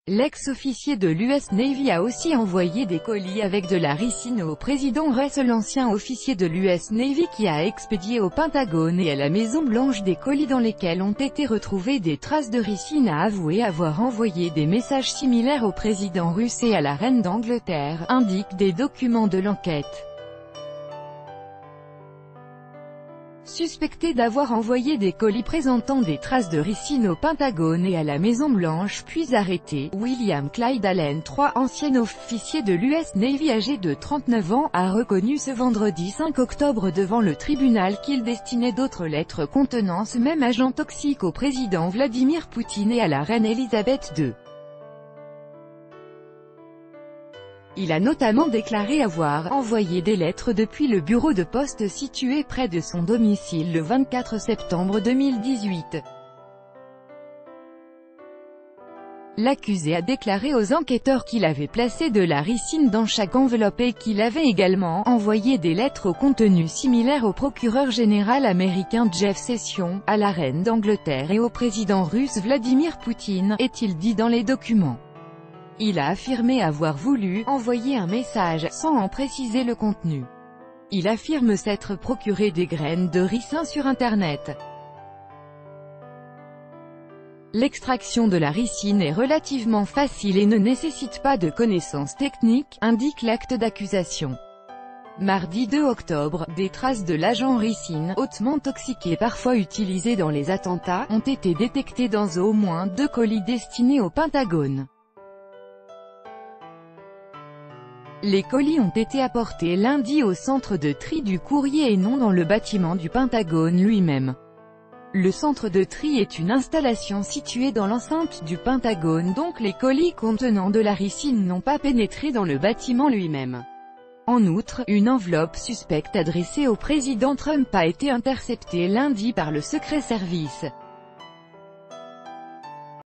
L'ex-officier de l'US Navy a aussi envoyé des colis avec de la ricine au président Russell, l'ancien officier de l'US Navy qui a expédié au Pentagone et à la Maison-Blanche des colis dans lesquels ont été retrouvées des traces de ricine, a avoué avoir envoyé des messages similaires au président russe et à la reine d'Angleterre, indiquent des documents de l'enquête. Suspecté d'avoir envoyé des colis présentant des traces de ricine au Pentagone et à la Maison-Blanche puis arrêté, William Clyde Allen III, ancien officier de l'US Navy âgé de 39 ans, a reconnu ce vendredi 5 octobre devant le tribunal qu'il destinait d'autres lettres contenant ce même agent toxique au président Vladimir Poutine et à la reine Elisabeth II. Il a notamment déclaré avoir envoyé des lettres depuis le bureau de poste situé près de son domicile le 24 septembre 2018. L'accusé a déclaré aux enquêteurs qu'il avait placé de la ricine dans chaque enveloppe et qu'il avait également envoyé des lettres au contenu similaire au procureur général américain Jeff Sessions, à la reine d'Angleterre et au président russe Vladimir Poutine, est-il dit dans les documents. Il a affirmé avoir voulu envoyer un message, sans en préciser le contenu. Il affirme s'être procuré des graines de ricin sur Internet. L'extraction de la ricine est relativement facile et ne nécessite pas de connaissances techniques, indique l'acte d'accusation. Mardi 2 octobre, des traces de l'agent ricine, hautement toxique et parfois utilisé dans les attentats, ont été détectées dans au moins 2 colis destinés au Pentagone. Les colis ont été apportés lundi au centre de tri du courrier et non dans le bâtiment du Pentagone lui-même. Le centre de tri est une installation située dans l'enceinte du Pentagone, donc les colis contenant de la ricine n'ont pas pénétré dans le bâtiment lui-même. En outre, une enveloppe suspecte adressée au président Trump a été interceptée lundi par le Secret Service.